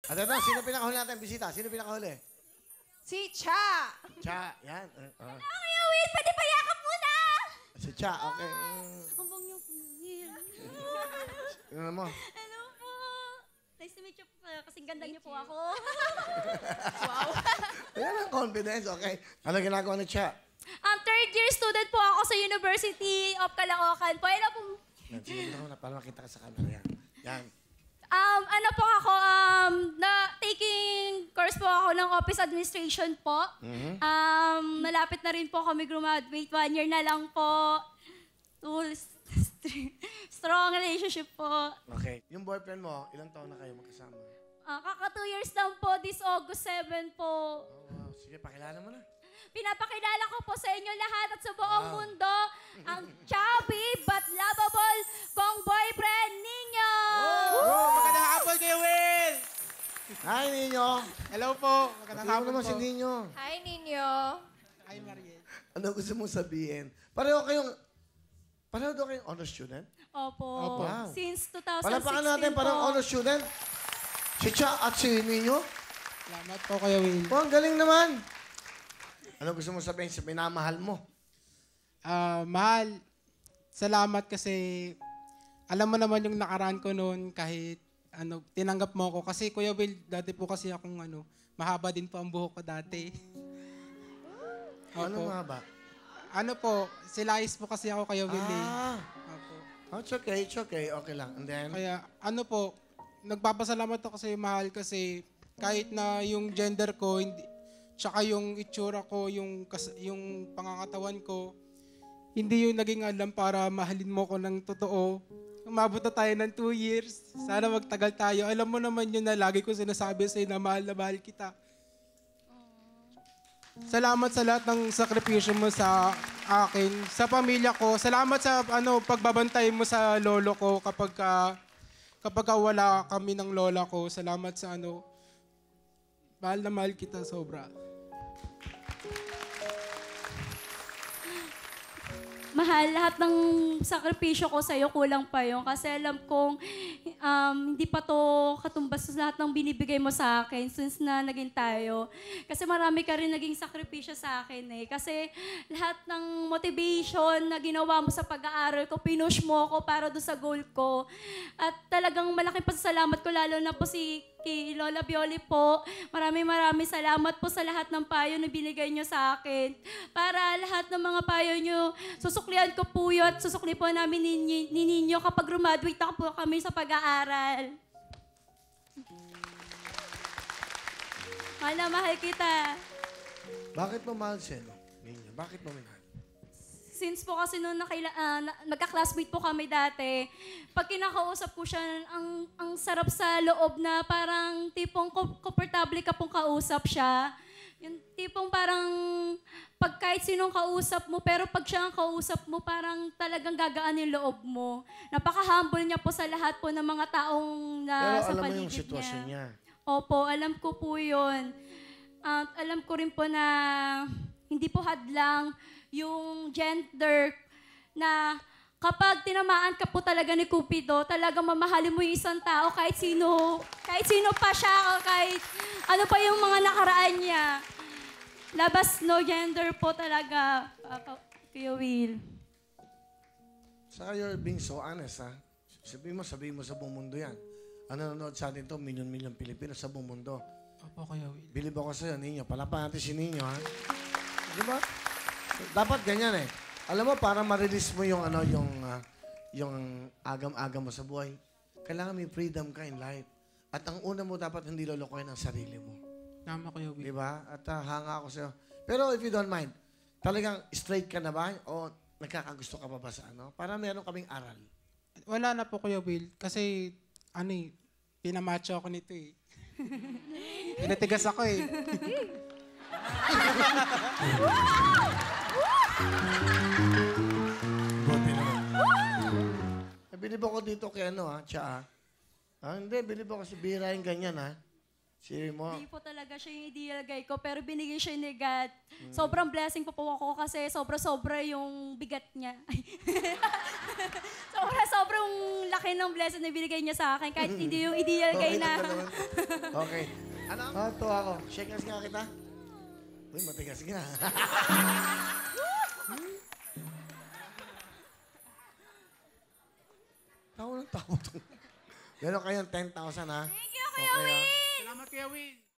At ito, sino pinakahuli natin? Bisita, sino pinakahuli? Si Cha. Cha, yan. Kuya Will, pwede pa yakap muna! Si Cha, okay. Ang bang niyo, Kuya Will. Tingnan mo. Hello po. Nice to meet you po. Kasing ganda niyo po ako. Ayan ang confidence, okay. Ano ginagawa ni Cha? Third year student po ako sa University of Caloocan po. Hello po. Yan, sige mo na, para makita ka sa camera. Yan. Yan. Ano po ako, taking course po ako ng office administration po. Malapit na rin po kami graduate. 1 year na lang po. Strong relationship po. Okay. Yung boyfriend mo, ilang taon na kayo magkasama? Kaka 2 years lang po, this August 7 po. Oh, wow. Sige, pakilala mo na. Pinapakilala ko po sa inyo lahat at sa buong mundo ang chubby but lovable kong boyfriend ninyo! Oh, magandang hapon kayo, Will. Hi, Ninyo. Hello po. Magandang Tingnan mo hapon naman po. si Ninyo. Hi, Ninyo! Hi, Mariel. Ano gusto mong sabihin? Pareho daw kayong honor student? Opo. Wow. Since 2016 Palapakan natin parang honor student. Si Cha at si Ninyo. Salamat po kayo, Will. Oh, ang galing naman. Ano gusto mong sabihin sa minamahal mo? Mahal, salamat kasi alam mo naman yung nakaraan ko noon kahit tinanggap mo ako. Kasi Kuya Will, dati po kasi akong mahaba din po ang buhok ko dati. Ano nga ba? Ano po, silayis po kasi ako Kuya Will eh. Opo. Oh, it's okay, it's okay. Okay lang. And then? Kaya ano po, nagpapasalamat ako sa mahal kasi kahit na yung gender ko, hindi, tsaka yung itsura ko, yung pangangatawan ko, hindi yung naging alam para mahalin mo ko ng totoo. Umabot na tayo ng 2 years. Sana magtagal tayo. Alam mo naman yun na lagi ko sinasabi sa'yo na mahal kita. Salamat sa lahat ng sakripisyo mo sa akin, sa pamilya ko. Salamat sa pagbabantay mo sa lolo ko kapag wala kami ng lola ko. Salamat sa mahal na mahal kita sobra. Mahal, lahat ng sakripisyo ko sa'yo, kulang pa yun. Kasi alam kong hindi pa to katumbas sa lahat ng binibigay mo sa akin since na naging tayo. Kasi marami ka rin naging sakripisyo sa akin eh. Kasi lahat ng motivation na ginawa mo sa pag-aaral ko, pinush mo ako para doon sa goal ko. At talagang malaking pasasalamat ko, lalo na po kay Lola Bioli po. Maraming salamat po sa lahat ng payo na binigay nyo sa akin. Para lahat ng mga payo nyo, susuklian ko po yun at susukli po namin ninyo kapag graduate na po kami sa pag-aaral. Mahal na mahal kita. Bakit mo mahal siya, Ninyo? Bakit mo minahal? Since po kasi noon magka-classmate po kami dati, pag kinakausap ko siya, ang sarap sa loob na parang tipong komportable ka pong kausap siya. Yung tipong parang pag kahit sinong kausap mo, pero pag siya ang kausap mo, parang talagang gagaan yung loob mo. Napaka-humble niya po sa lahat po ng mga taong Pero sa alam mo paligid yung sitwasyon niya. Opo, alam ko po yun. At alam ko rin po na hindi po hadlang yung gender na kapag tinamaan ka po talaga ni Cupido, talagang mamahalin mo yung isang tao kahit sino pa siya o kahit ano pa yung mga nakaraan niya. Labas no gender po talaga, Kuya Will. Saka you're being so honest, ha? Sabihin mo sa buong mundo yan. Ano nanonood sa atin to, milyon-milyon Pilipino sa buong mundo. Opo, Kuya Will. Bilib ako sa'yo, Ninyo. Palapahan natin si Ninyo, ha? Di ba? Dapat ganyan eh. Alam mo, para ma-release mo yung yung agam-agam mo sa buhay, kailangan may freedom ka in life. At ang una mo, dapat hindi lolokohin ang sarili mo. Tama, Kuya Will. Di ba? At hanga ako sa'yo. Pero if you don't mind, talagang straight ka na ba? O nagkakagusto ka pa ba sa Para meron kaming aral. Wala na po, Kuya Will. Kasi, pinamacho ako nito eh. Pinatigas ako eh. Buti naman. Bilib ako dito kay Cha, ha? Hindi, bilib ako si Bira yung ganyan, ha? Siri mo. Hindi po talaga siya yung ideal guy ko, pero binigay siya ni God. Sobrang blessing po ako kasi sobra-sobra yung bigat niya. Sobrang laki ng blessing na binigay niya sa akin, kahit hindi yung ideal guy Okay, na. Okay. Ano? Ito ako. Shake hands nga kita. Uy, matigas nga. Tawa ng tawa to. Meron kayong 10,000 ha? Thank you, Kuya Okay, Will! Salamat, Kuya Will.